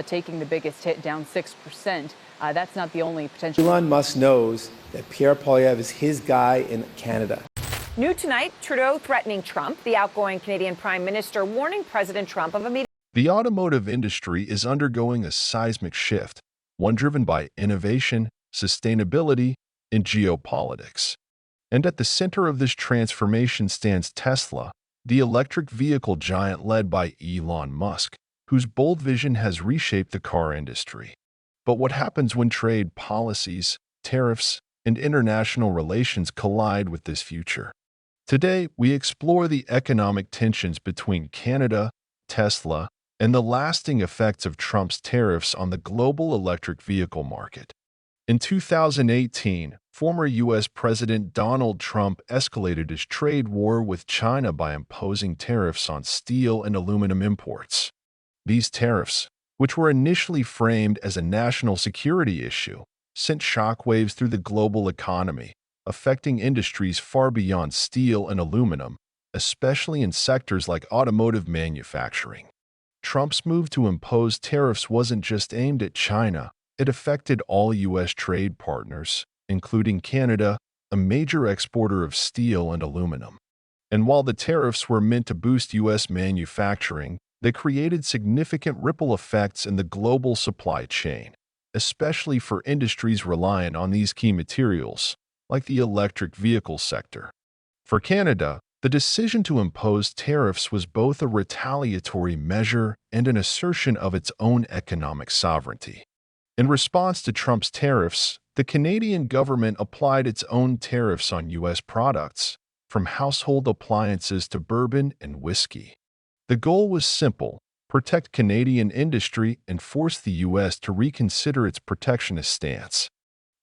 taking the biggest hit, down 6%. That's not the only potential. Elon Musk knows that Pierre Poilievre is his guy in Canada. New tonight, Trudeau threatening Trump, the outgoing Canadian Prime Minister warning President Trump of immediate. The automotive industry is undergoing a seismic shift, one driven by innovation, sustainability, and geopolitics. And at the center of this transformation stands Tesla, the electric vehicle giant led by Elon Musk, whose bold vision has reshaped the car industry. But what happens when trade policies, tariffs, and international relations collide with this future? Today, we explore the economic tensions between Canada, Tesla, and the lasting effects of Trump's tariffs on the global electric vehicle market. In 2018, former U.S. President Donald Trump escalated his trade war with China by imposing tariffs on steel and aluminum imports. These tariffs, which were initially framed as a national security issue, sent shockwaves through the global economy, affecting industries far beyond steel and aluminum, especially in sectors like automotive manufacturing. Trump's move to impose tariffs wasn't just aimed at China, it affected all U.S. trade partners, including Canada, a major exporter of steel and aluminum. And while the tariffs were meant to boost U.S. manufacturing, they created significant ripple effects in the global supply chain, especially for industries reliant on these key materials, like the electric vehicle sector. For Canada, the decision to impose tariffs was both a retaliatory measure and an assertion of its own economic sovereignty. In response to Trump's tariffs, the Canadian government applied its own tariffs on U.S. products, from household appliances to bourbon and whiskey. The goal was simple: protect Canadian industry and force the U.S. to reconsider its protectionist stance.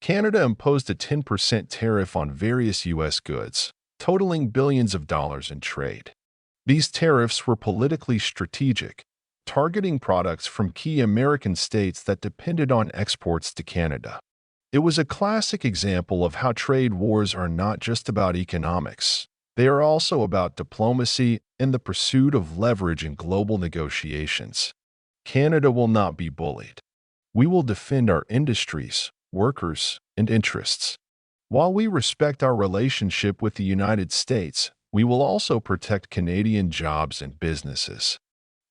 Canada imposed a 10% tariff on various U.S. goods, totaling billions of dollars in trade. These tariffs were politically strategic, targeting products from key American states that depended on exports to Canada. It was a classic example of how trade wars are not just about economics. They are also about diplomacy and the pursuit of leverage in global negotiations. Canada will not be bullied. We will defend our industries, workers, and interests. While we respect our relationship with the United States, we will also protect Canadian jobs and businesses.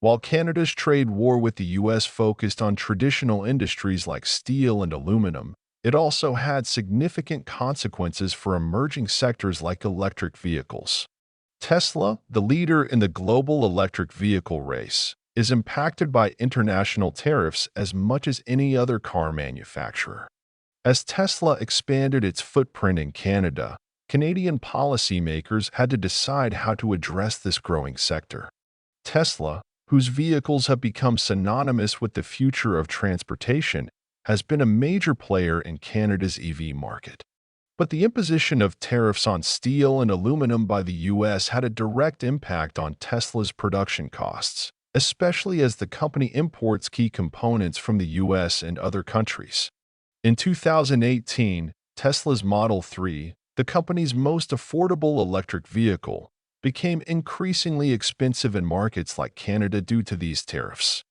While Canada's trade war with the U.S. focused on traditional industries like steel and aluminum, it also had significant consequences for emerging sectors like electric vehicles. Tesla, the leader in the global electric vehicle race, is impacted by international tariffs as much as any other car manufacturer. As Tesla expanded its footprint in Canada, Canadian policymakers had to decide how to address this growing sector. Tesla, whose vehicles have become synonymous with the future of transportation, has been a major player in Canada's EV market. But the imposition of tariffs on steel and aluminum by the U.S. had a direct impact on Tesla's production costs, especially as the company imports key components from the U.S. and other countries. In 2018, Tesla's Model 3, the company's most affordable electric vehicle, became increasingly expensive in markets like Canada due to these tariffs.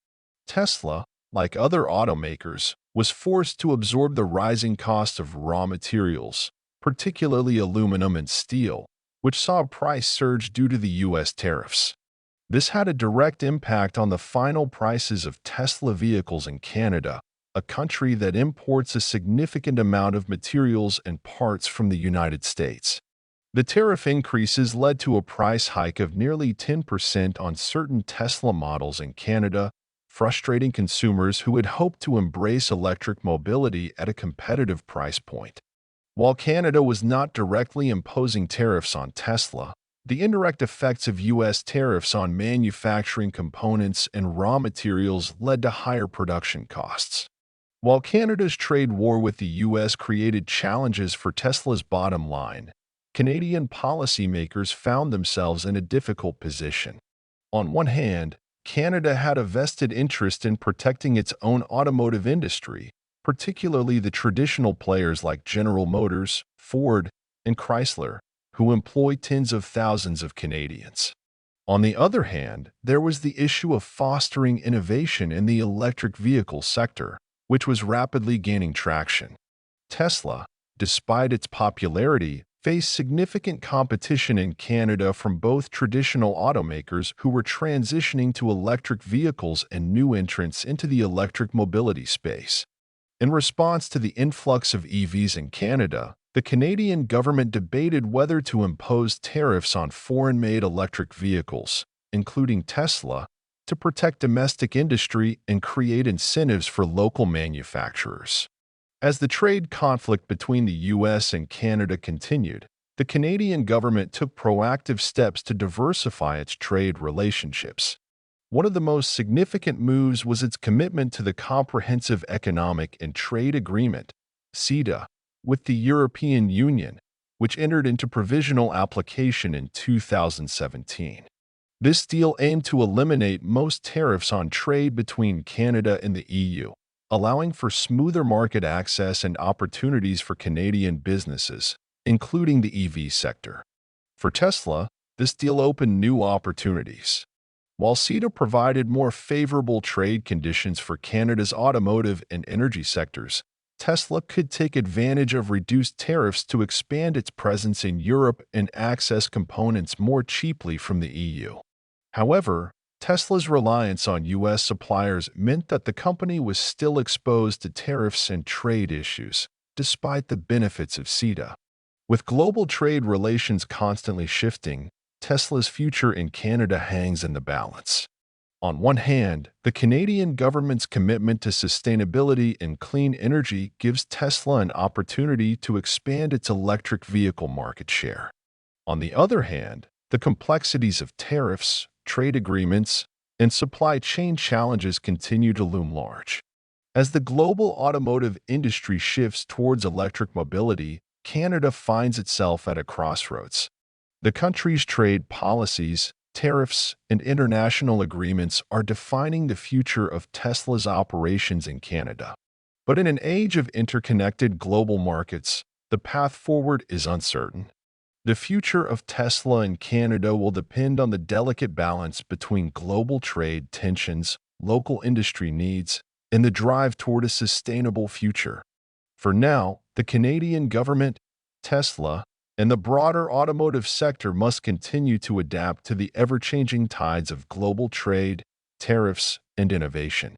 Tesla, like other automakers, was forced to absorb the rising cost of raw materials, particularly aluminum and steel, which saw a price surge due to the U.S. tariffs. This had a direct impact on the final prices of Tesla vehicles in Canada, a country that imports a significant amount of materials and parts from the United States. The tariff increases led to a price hike of nearly 10% on certain Tesla models in Canada, frustrating consumers who had hoped to embrace electric mobility at a competitive price point. While Canada was not directly imposing tariffs on Tesla, the indirect effects of U.S. tariffs on manufacturing components and raw materials led to higher production costs. While Canada's trade war with the U.S. created challenges for Tesla's bottom line, Canadian policymakers found themselves in a difficult position. On one hand, Canada had a vested interest in protecting its own automotive industry, particularly the traditional players like General Motors, Ford, and Chrysler, who employ tens of thousands of Canadians. On the other hand, there was the issue of fostering innovation in the electric vehicle sector, which was rapidly gaining traction. Tesla, despite its popularity, faced significant competition in Canada from both traditional automakers who were transitioning to electric vehicles and new entrants into the electric mobility space. In response to the influx of EVs in Canada, the Canadian government debated whether to impose tariffs on foreign-made electric vehicles, including Tesla, to protect domestic industry and create incentives for local manufacturers. As the trade conflict between the U.S. and Canada continued, the Canadian government took proactive steps to diversify its trade relationships. One of the most significant moves was its commitment to the Comprehensive Economic and Trade Agreement, CETA, with the European Union, which entered into provisional application in 2017. This deal aimed to eliminate most tariffs on trade between Canada and the EU, allowing for smoother market access and opportunities for Canadian businesses, including the EV sector. For Tesla, this deal opened new opportunities. While CETA provided more favorable trade conditions for Canada's automotive and energy sectors, Tesla could take advantage of reduced tariffs to expand its presence in Europe and access components more cheaply from the EU. However, Tesla's reliance on U.S. suppliers meant that the company was still exposed to tariffs and trade issues, despite the benefits of CETA. With global trade relations constantly shifting, Tesla's future in Canada hangs in the balance. On one hand, the Canadian government's commitment to sustainability and clean energy gives Tesla an opportunity to expand its electric vehicle market share. On the other hand, the complexities of tariffs, trade agreements, and supply chain challenges continue to loom large. As the global automotive industry shifts towards electric mobility, Canada finds itself at a crossroads. The country's trade policies, tariffs, and international agreements are defining the future of Tesla's operations in Canada. But in an age of interconnected global markets, the path forward is uncertain. The future of Tesla in Canada will depend on the delicate balance between global trade tensions, local industry needs, and the drive toward a sustainable future. For now, the Canadian government, Tesla, and the broader automotive sector must continue to adapt to the ever-changing tides of global trade, tariffs, and innovation.